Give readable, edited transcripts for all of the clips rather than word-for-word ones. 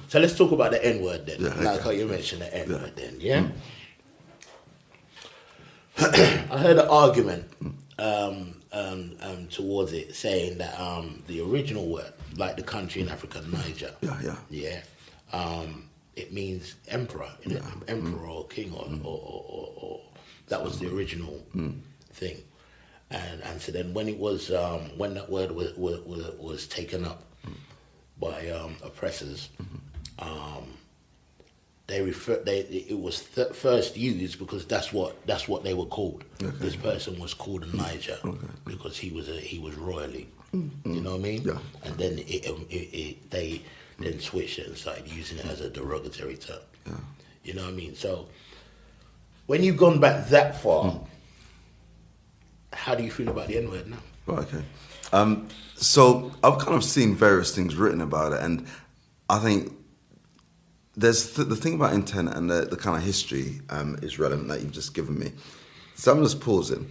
So let's talk about the N word then. Yeah, Like okay. how you mentioned the N word then, yeah? I heard an argument towards it saying that the original word, like the country in Africa, Niger, it means emperor, emperor or king or that was the original thing. And so then when it was when that word was taken up by oppressors, it was first used because that's what they were called. Okay. This person was called a Niger because he was royally. You know what I mean? Yeah. And then they then switched it and started using it as a derogatory term. Yeah. You know what I mean? So when you've gone back that far, how do you feel about the N word now? Right, okay. So I've kind of seen various things written about it, and I think there's the thing about intent and the kind of history is relevant that you've just given me. So I'm just pausing.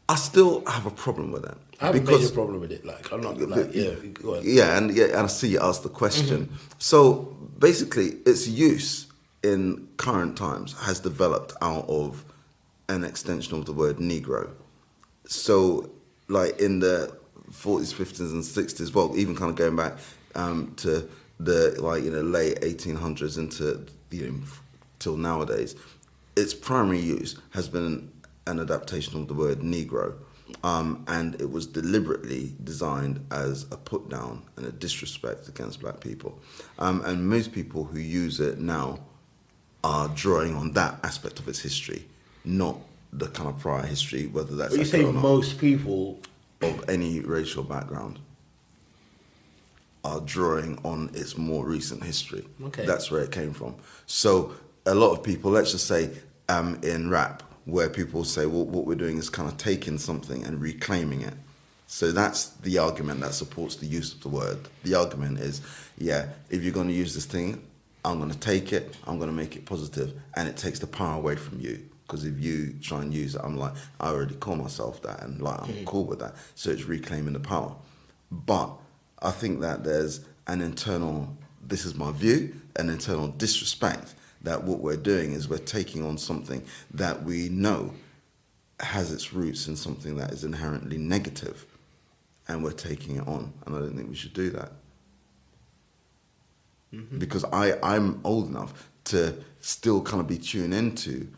I still have a problem with it. I have a major problem with it. Like I'm not like go on. And I see you asked the question. So basically, its use in current times has developed out of an extension of the word Negro. So, like in the 40s, 50s, and 60s, well, even kind of going back to the late 1800s into till nowadays, its primary use has been an adaptation of the word Negro, and it was deliberately designed as a put down and a disrespect against black people, and most people who use it now are drawing on that aspect of its history, not the kind of prior history, whether that's... But you say most people... of any racial background are drawing on its more recent history. Okay. That's where it came from. So a lot of people, let's just say in rap, where people say, well, what we're doing is kind of taking something and reclaiming it. So that's the argument that supports the use of the word. The argument is, if you're going to use this thing, I'm going to take it, I'm going to make it positive, and it takes the power away from you. Because if you try and use it, I'm like, I already call myself that, and like I'm cool with that. So it's reclaiming the power. But I think that there's an internal, this is my view, an internal disrespect that what we're doing is we're taking on something that we know has its roots in something that is inherently negative, and we're taking it on. And I don't think we should do that. Because I'm old enough to still kind of be tuned into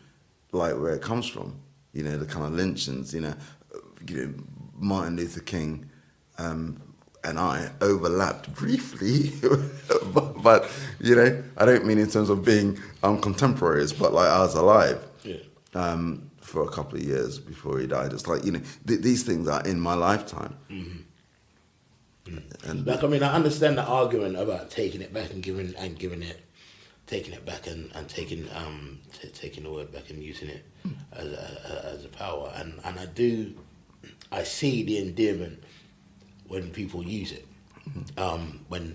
like where it comes from, the kind of lynchings, Martin Luther King and I overlapped briefly, but I don't mean in terms of being contemporaries, but like I was alive for a couple of years before he died. It's like, these things are in my lifetime. And like, I mean, I understand the argument about taking it back and taking it back and taking the word back and using it as a power, and I see the endearment when people use it,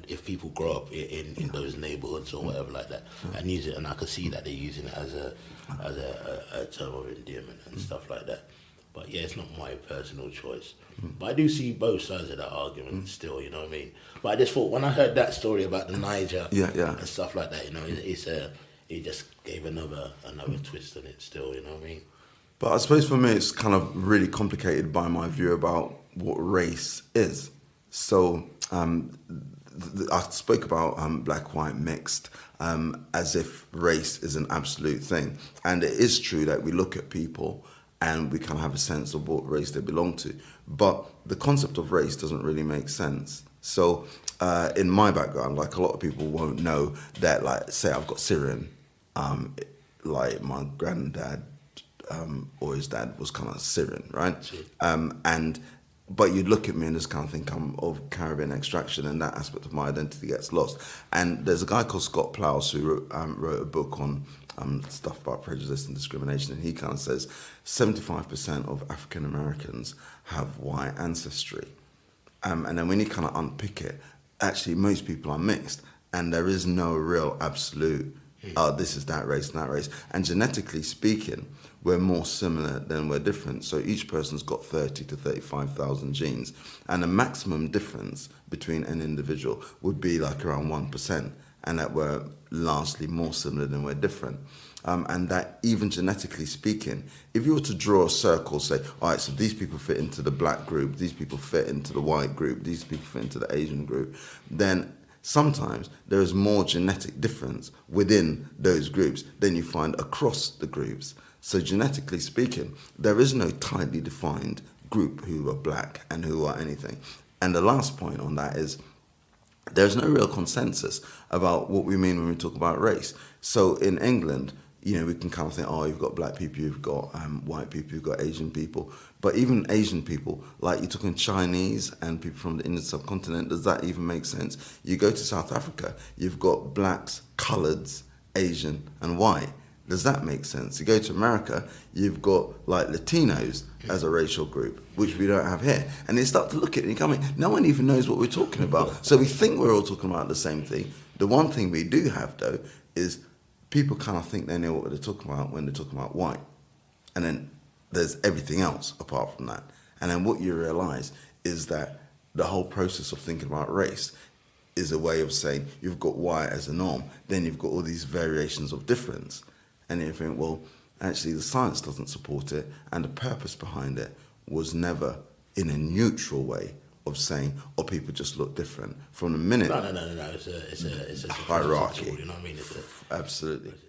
if people grow up in those neighborhoods or whatever like that and use it, and I can see that they're using it as a term of endearment and stuff like that. But yeah, it's not my personal choice. But I do see both sides of that argument still, you know what I mean? But I just thought, when I heard that story about the Niger and stuff like that, it just gave another twist on it still, you know what I mean? But I suppose for me, it's kind of really complicated by my view about what race is. So I spoke about black, white, mixed, as if race is an absolute thing. And it is true that we look at people and we kind of have a sense of what race they belong to. But the concept of race doesn't really make sense. So in my background, like a lot of people won't know that, like, say I've got Syrian, like my granddad or his dad was kind of Syrian, right? But you'd look at me and just kind of think I'm of Caribbean extraction, and that aspect of my identity gets lost. And there's a guy called Scott Plowes who wrote a book on stuff about prejudice and discrimination, and he kind of says 75% of African Americans have white ancestry. And then when you kind of unpick it, actually most people are mixed, and there is no real absolute, this is that race and that race. And genetically speaking, we're more similar than we're different. So each person's got 30 to 35,000 genes. And the maximum difference between an individual would be like around 1%. and that we're largely more similar than we're different. And that even genetically speaking, if you were to draw a circle, say, all right, so these people fit into the black group, these people fit into the white group, these people fit into the Asian group, then sometimes there is more genetic difference within those groups than you find across the groups. So genetically speaking, there is no tightly defined group who are black and who are anything. And the last point on that is there's no real consensus about what we mean when we talk about race. So in England, you know, we can kind of think, oh, you've got black people, you've got white people, you've got Asian people. But even Asian people, like you're talking Chinese and people from the Indian subcontinent, does that even make sense? You go to South Africa, you've got blacks, coloureds, Asian and white. Does that make sense? You go to America, you've got like Latinos as a racial group, which we don't have here. And they start to look at it and come in, no one even knows what we're talking about. So we think we're all talking about the same thing. The one thing we do have, though, is people kind of think they know what they're talking about when they're talking about white. And then there's everything else apart from that. And then what you realise is that the whole process of thinking about race is a way of saying you've got white as a norm, then you've got all these variations of difference. And you think, well, actually the science doesn't support it, and the purpose behind it was never in a neutral way of saying, oh, people just look different. From the minute... No. It's a hierarchy. You know what I mean? Absolutely.